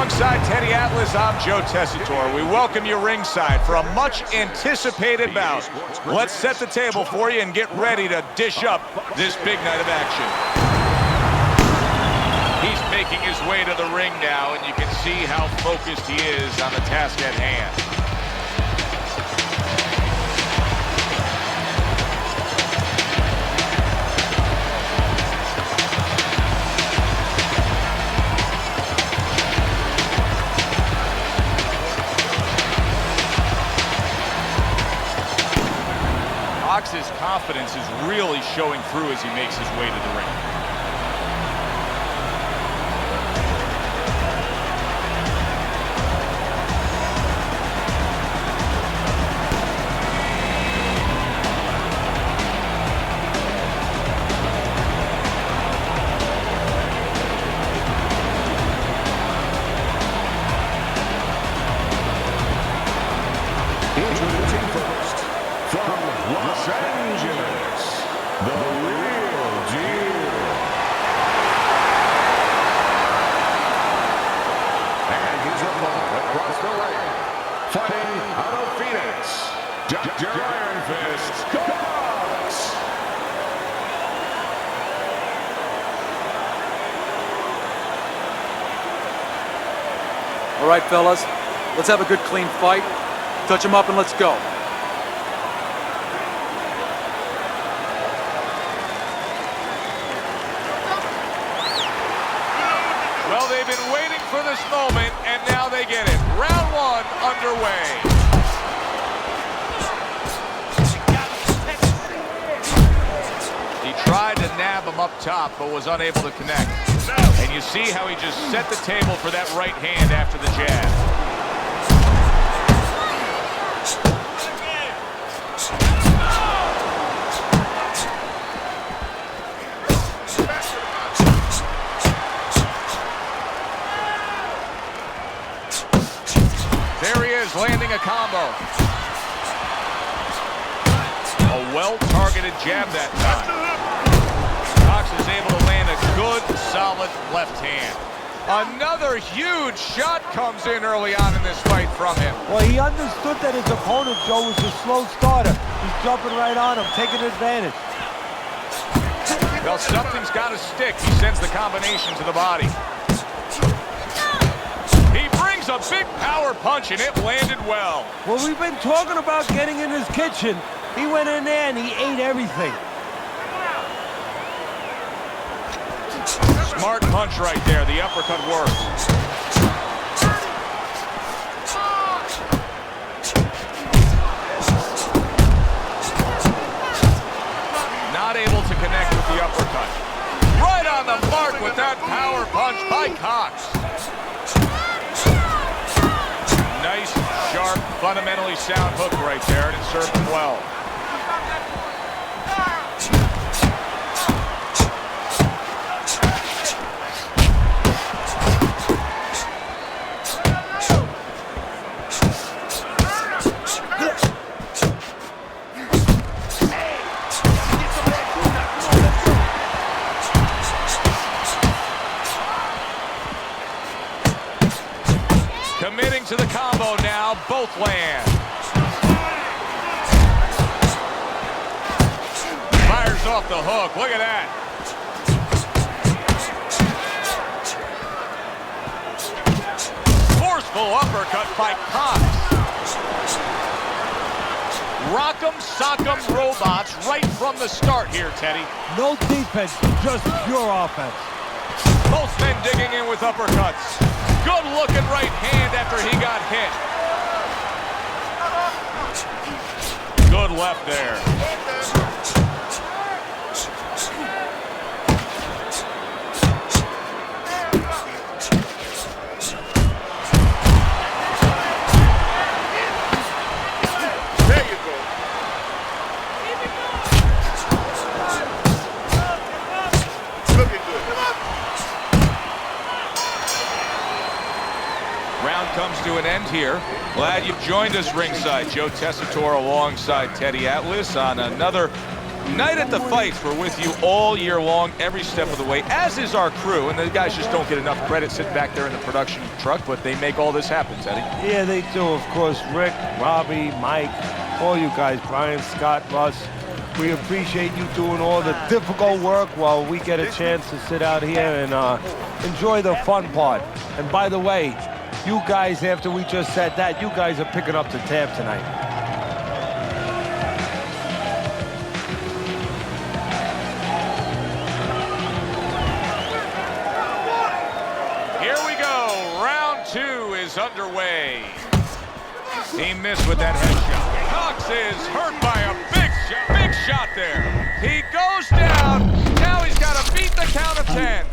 Alongside Teddy Atlas, I'm Joe Tessitore. We welcome you ringside for a much-anticipated bout. Let's set the table for you and get ready to dish up this big night of action. He's making his way to the ring now, and you can see how focused he is on the task at hand. His confidence is really showing through as he makes his way to the ring. Introducing first, from Los Angeles, the real deal. And his opponent across the ring, fighting out of Phoenix, Dr. Iron Fist Cox. All right, fellas, let's have a good, clean fight. Touch him up and let's go. Well, they've been waiting for this moment, and now they get it. Round one underway. He tried to nab him up top, but was unable to connect. And you see how he just set the table for that right hand after the jab. There he is, landing a combo. A well-targeted jab that time. Cox is able to land a good, solid left hand. Another huge shot comes in early on in this fight from him. Well, he understood that his opponent, Joe, was a slow starter. He's jumping right on him, taking advantage. Well, something's got to stick. He sends the combination to the body. He brings a big power punch, and it landed well. Well, we've been talking about getting in his kitchen. He went in there and he ate everything. Smart punch right there. The uppercut works. Not able to connect with the uppercut. Right on the mark with that power punch by Cox. Nice, sharp, fundamentally sound hook right there, and it served him well. Committing to the combo now, both land. Fires off the hook, look at that. Forceful uppercut by Cox. Rock'em, sock'em robots right from the start here, Teddy. No defense, just pure offense. Both men digging in with uppercuts. Good looking right hand after he got hit. Good left there. There you go. Looking good. Round comes to an end here. Glad you've joined us ringside. Joe Tessitore alongside Teddy Atlas on another Night at the Fights, we're with you all year long, every step of the way, as is our crew. And the guys just don't get enough credit sitting back there in the production truck, but they make all this happen, Teddy. Yeah, they do, of course. Rick, Robbie, Mike, all you guys, Brian, Scott, Russ. We appreciate you doing all the difficult work while we get a chance to sit out here and enjoy the fun part. And by the way, you guys, after we just said that, you guys are picking up the tab tonight. Is underway. He missed with that headshot. Cox is hurt by a big shot there. He goes down. Now he's got to beat the count of 10.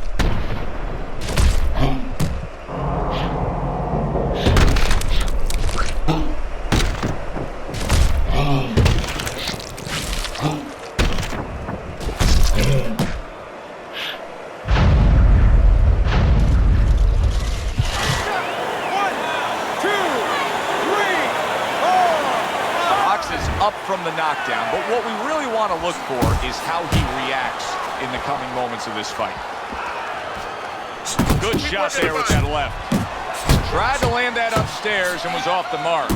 Up from the knockdown, but what we really want to look for is how he reacts in the coming moments of this fight. Good shot there with that left. Tried to land that upstairs and was off the mark.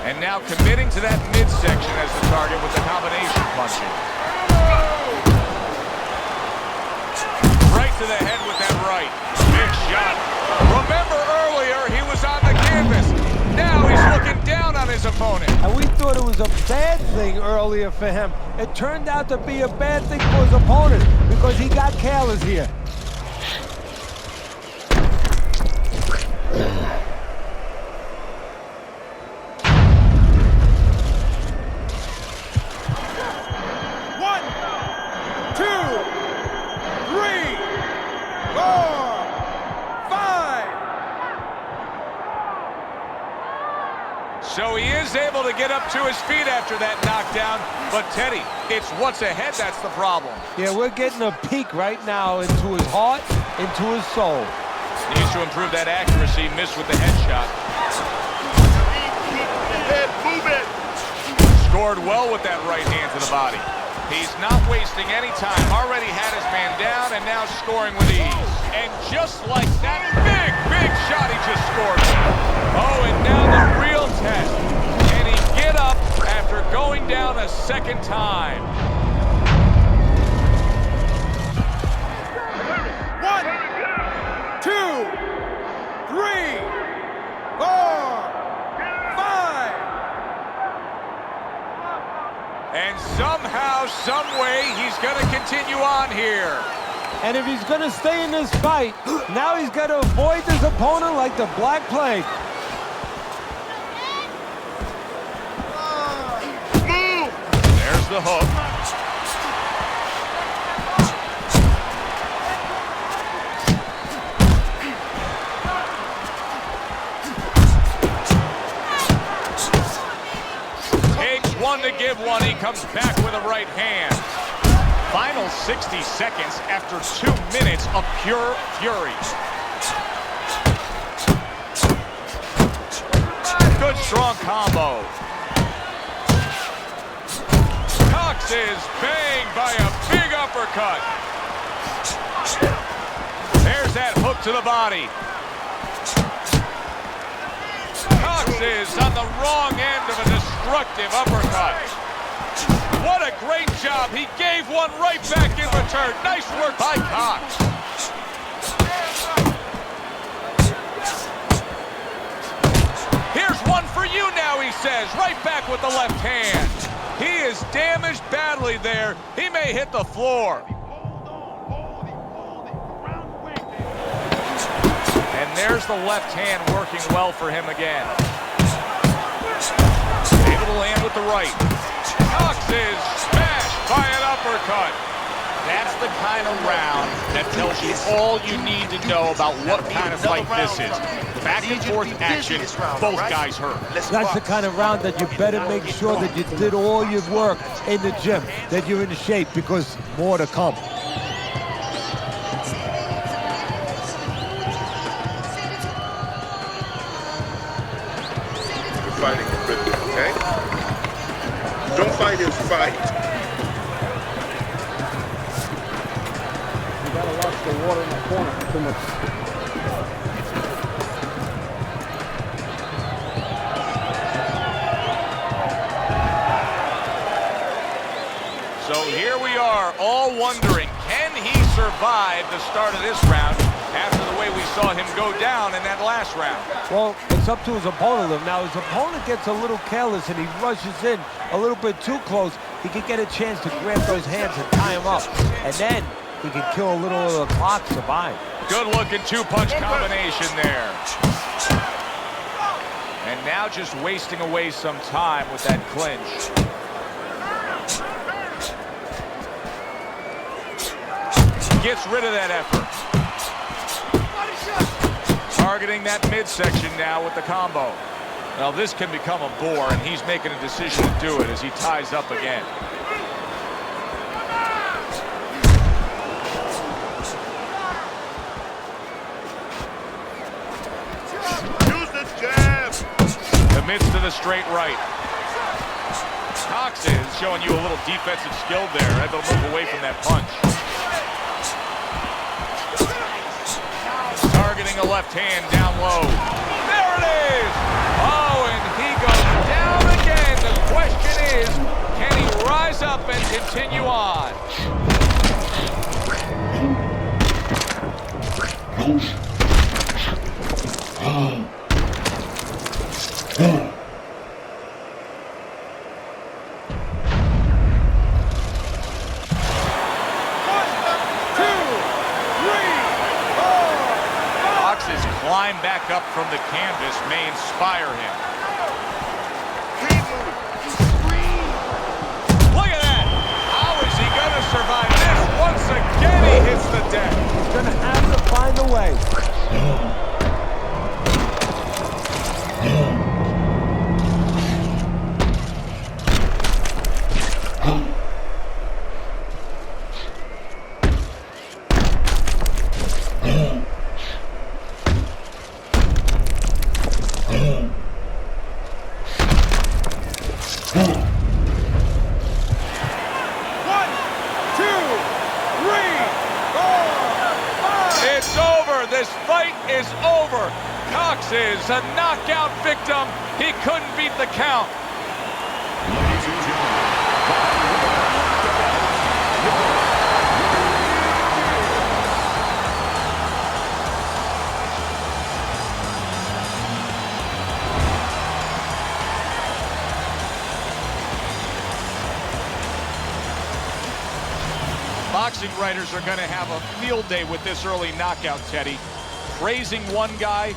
And now committing to that midsection as the target with the combination punching. Right to the head with that right. Big shot. Remember earlier, he was on the canvas. Now he's looking down on his opponent. And we thought it was a bad thing earlier for him. It turned out to be a bad thing for his opponent because he got careless here. So he is able to get up to his feet after that knockdown. But Teddy, it's what's ahead that's the problem. Yeah, we're getting a peek right now into his heart, into his soul. Needs to improve that accuracy. Missed with the headshot. Move it. Scored well with that right hand to the body. He's not wasting any time. Already had his man down and now scoring with ease. And just like that, big shot he just scored. Oh, and now the real test. Can he get up after going down a second time? 1, 2, 3, 4, 5. And somehow, some way, he's going to continue on here. And if he's going to stay in this fight, now he's got to avoid his opponent like the Black Plague. There's the hook. Takes one to give one. He comes back with a right hand. Final 60 seconds after 2 minutes of pure fury. Good strong combo. Cox is banged by a big uppercut. There's that hook to the body. Cox is on the wrong end of a destructive uppercut. What a great job. He gave one right back in return. Nice work by Cox. Here's one for you now, he says. Right back with the left hand. He is damaged badly there. He may hit the floor. And there's the left hand working well for him again. Able to land with the right. Cox is smashed by an uppercut. That's the kind of round that tells you all you need to know about what kind of fight this is. Back and forth action, both guys hurt. That's the kind of round that you better make sure that you did all your work in the gym, that you're in shape, because more to come. fighting rhythm, okay? Don't fight his fight. You gotta watch the water in the corner. Too much. So here we are, all wondering, can he survive the start of this round after the way we saw him go down in that last round? Well, it's up to his opponent. Now, his opponent gets a little careless and he rushes in a little bit too close. He can get a chance to grab those hands and tie him up. And then he can kill a little of the clock, survive. Good-looking two-punch combination there. And now just wasting away some time with that clinch. Gets rid of that effort. Targeting that midsection now with the combo. Now this can become a bore, and he's making a decision to do it as he ties up again. Use the jab. Commits to the straight right. Cox is showing you a little defensive skill there, able to move away from that punch. Targeting a left hand down low. There it is! Oh, and he goes down again. The question is, can he rise up and continue on? Climb back up from the canvas may inspire him. Look at that! How is he going to survive this? Once again, he hits the deck. He's going to have to find a way. This fight is over. Cox is a knockout victim. He couldn't beat the count. Ladies and Boxing writers are going to have a field day with this early knockout, Teddy. Praising one guy,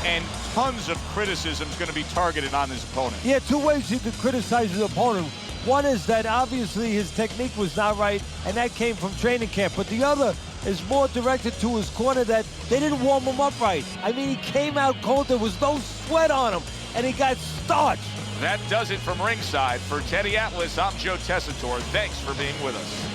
and tons of criticism is going to be targeted on his opponent. Yeah, two ways you could criticize his opponent. One is that obviously his technique was not right, and that came from training camp. But the other is more directed to his corner, that they didn't warm him up right. I mean, he came out cold. There was no sweat on him, and he got starched. That does it from ringside. For Teddy Atlas, I'm Joe Tessitore. Thanks for being with us.